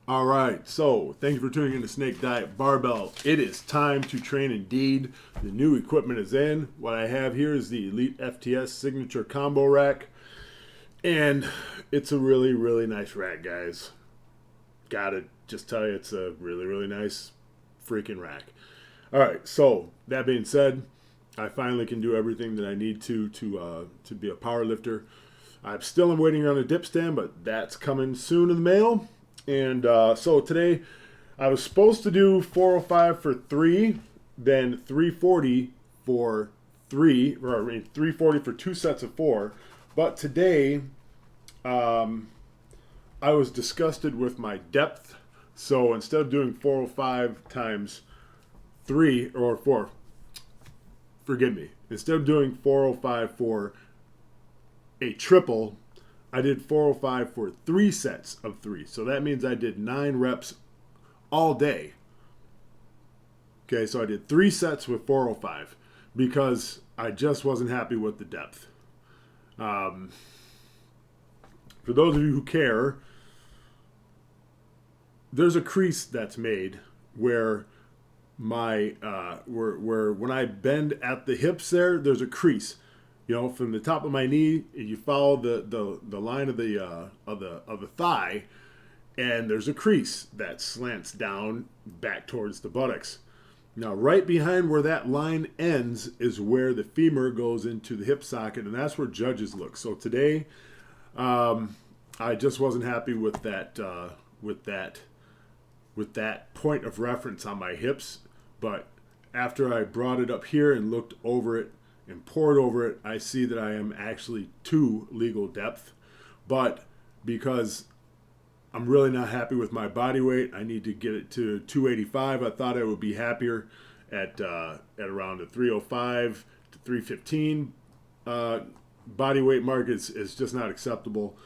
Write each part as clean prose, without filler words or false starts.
All right, so thank you for tuning in to Snake Diet Barbell. It is time to train indeed. The new equipment is in. What I have here is the EliteFTS Signature Combo Rack, and it's a really, really nice rack, guys. Gotta just tell you, it's a really, really nice freaking rack. All right, so that being said, I finally can do everything that I need to be a power lifter. I'm still waiting on a dip stand, but that's coming soon in the mail. And so today I was supposed to do 405 for three, then 340 for three, or I mean 340 for two sets of four. But today I was disgusted with my depth. So instead of doing 405 times three or four, forgive me, instead of doing 405 for a triple, I did 405 for three sets of three. So that means I did 9 reps all day. Okay, so I did 3 sets with 405 because I just wasn't happy with the depth. For those of you who care, there's a crease that's made where my where when I bend at the hips there's a crease. You know, from the top of my knee, you follow the line of the thigh, and there's a crease that slants down back towards the buttocks. Now, right behind where that line ends is where the femur goes into the hip socket, and that's where judges look. So today, I just wasn't happy with that point of reference on my hips. But after I brought it up here and looked over it and poured over it, I see that I am actually to legal depth. But because I'm really not happy with my body weight, I need to get it to 285. I thought I would be happier at around a 305 to 315 body weight mark. Is just not acceptable.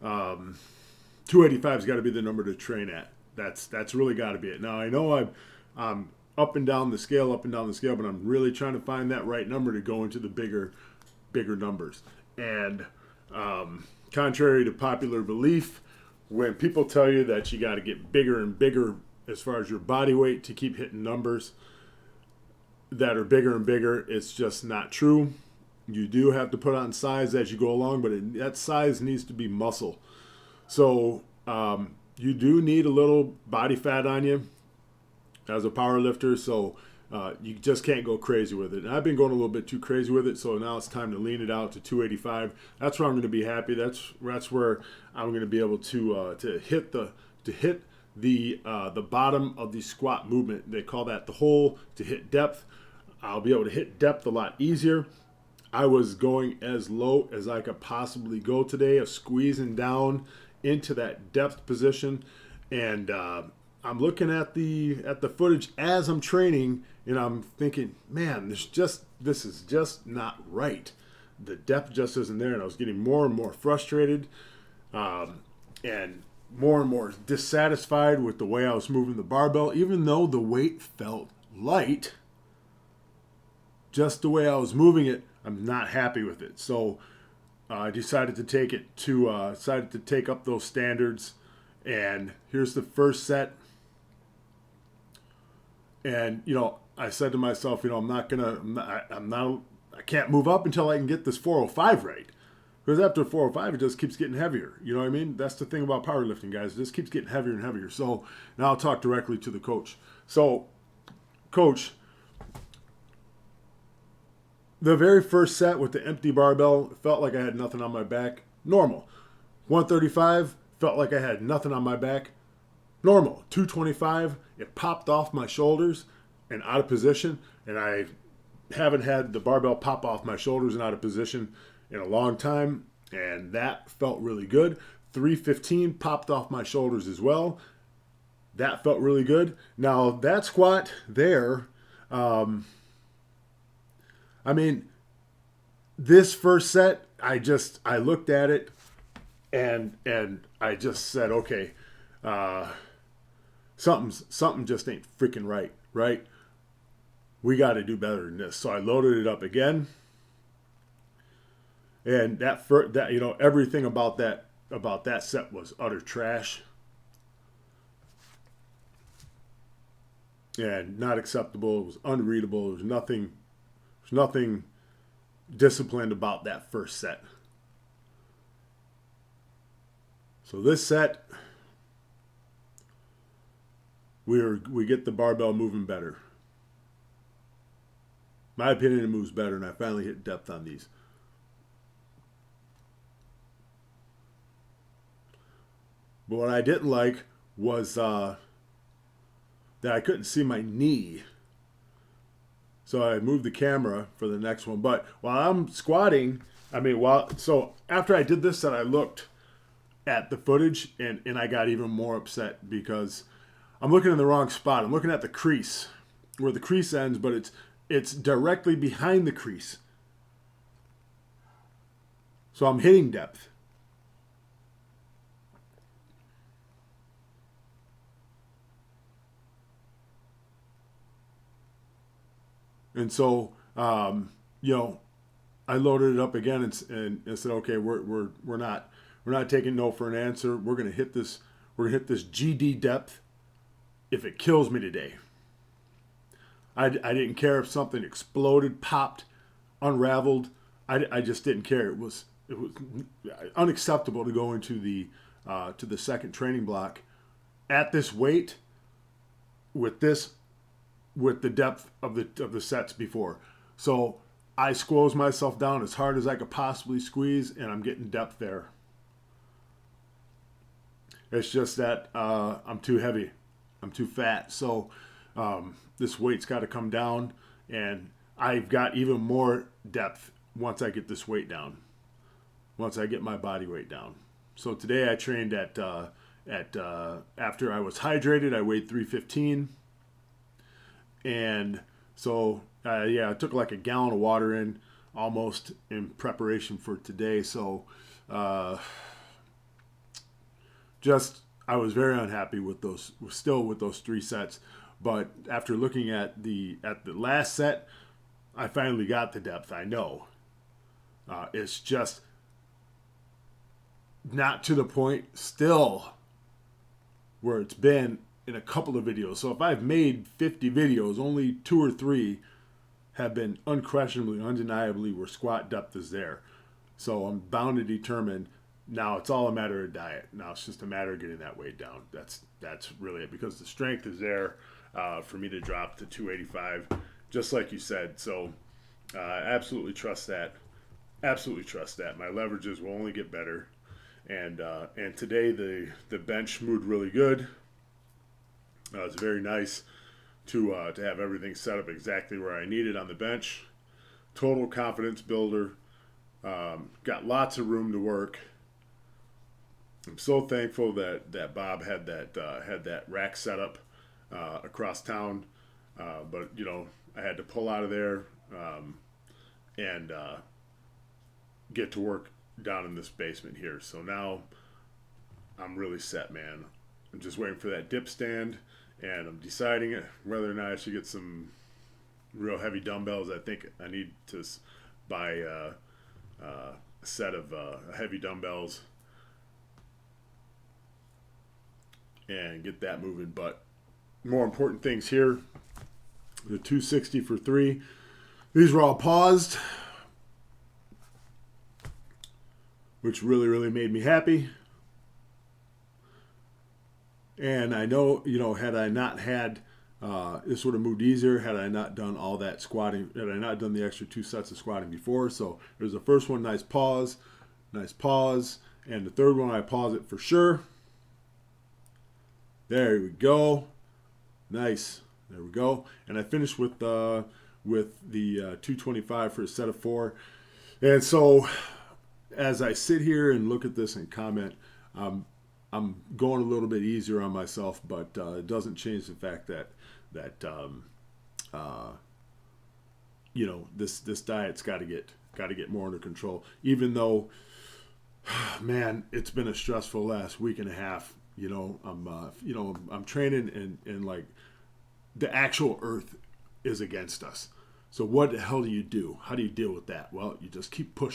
285 has got to be the number to train at. That's really got to be it. Now I know I'm up and down the scale, but I'm really trying to find that right number to go into the bigger numbers. And contrary to popular belief, when people tell you that you got to get bigger and bigger as far as your body weight to keep hitting numbers that are bigger and bigger, it's just not true. You do have to put on size as you go along, but that size needs to be muscle. So you do need a little body fat on you as a power lifter, so you just can't go crazy with it. And I've been going a little bit too crazy with it, so now it's time to lean it out to 285. That's where I'm going to be happy. That's where I'm going to be able to hit the bottom of the squat movement. They call that the hole, to hit depth. I'll be able to hit depth a lot easier. I was going as low as I could possibly go today, of squeezing down into that depth position, and I'm looking at the footage as I'm training, and I'm thinking, man, this is just not right. The depth just isn't there, and I was getting more and more frustrated, and more dissatisfied with the way I was moving the barbell, even though the weight felt light. Just the way I was moving it, I'm not happy with it. So I decided to take up those standards, and here's the first set. And I said to myself, I can't move up until I can get this 405 right, because after 405 it just keeps getting heavier. You know what I mean? That's the thing about powerlifting, guys. It just keeps getting heavier and heavier. So now I'll talk directly to the coach. So, coach, the very first set with the empty barbell felt like I had nothing on my back. Normal. 135 felt like I had nothing on my back. Normal. 225, it popped off my shoulders and out of position, and I haven't had the barbell pop off my shoulders and out of position in a long time, and that felt really good. 315 popped off my shoulders as well. That felt really good. Now, that squat there, this first set, I looked at it and I just said, okay, something just ain't freaking right? We got to do better than this. So I loaded it up again, and everything about that set was utter trash. and not acceptable. It was unreadable. There was nothing disciplined about that first set. So this set, we get the barbell moving better. My opinion, it moves better, and I finally hit depth on these. But what I didn't like was that I couldn't see my knee. So I moved the camera for the next one. But while I'm squatting, so after I did this set, I looked at the footage and I got even more upset because I'm looking in the wrong spot. I'm looking at the crease, where the crease ends, but it's directly behind the crease. So I'm hitting depth. And so, I loaded it up again and said, okay, we're not taking no for an answer. We're gonna hit this. We're gonna hit this GD depth if it kills me today. I didn't care if something exploded, popped, unraveled. I just didn't care. It was unacceptable to go into to the second training block at this weight with the depth of the sets before. So I squeeze myself down as hard as I could possibly squeeze, and I'm getting depth there. It's just that I'm too heavy. I'm too fat. So this weight's got to come down, and I've got even more depth once I get this weight down, once I get my body weight down. So today I trained at after I was hydrated, I weighed 315. And so, I took like a gallon of water in almost in preparation for today. So, I was very unhappy with those 3 sets. But after looking at the last set, I finally got the depth. I know. It's just not to the point still where it's been in a couple of videos. So if I've made 50 videos, only 2 or 3 have been unquestionably, undeniably where squat depth is there. So I'm bound to determine now it's all a matter of diet. Now it's just a matter of getting that weight down. That's really it, because the strength is there for me to drop to 285, just like you said. So absolutely trust that. Absolutely trust that. My leverages will only get better. And today the bench moved really good. It's very nice to have everything set up exactly where I need it on the bench. Total confidence builder. Got lots of room to work. I'm so thankful that Bob had that rack set up across town. But I had to pull out of there and get to work down in this basement here. So now I'm really set, man. I'm just waiting for that dip stand, and I'm deciding whether or not I should get some real heavy dumbbells. I think I need to buy a set of heavy dumbbells and get that moving. But more important things here, the 260 for 3. These were all paused, which really, really made me happy. And I know, had I not had, this would have moved easier had I not done all that squatting, had I not done the extra 2 sets of squatting before. So there's the first one, nice pause, and the third one, I pause it for sure. There we go. Nice. There we go. And I finished with the 225 for a set of 4. And so as I sit here and look at this and comment, I'm going a little bit easier on myself, but it doesn't change the fact that this diet's got to get more under control. Even though, man, it's been a stressful last week and a half. I'm training and like the actual earth is against us. So what the hell do you do? How do you deal with that? Well, you just keep pushing.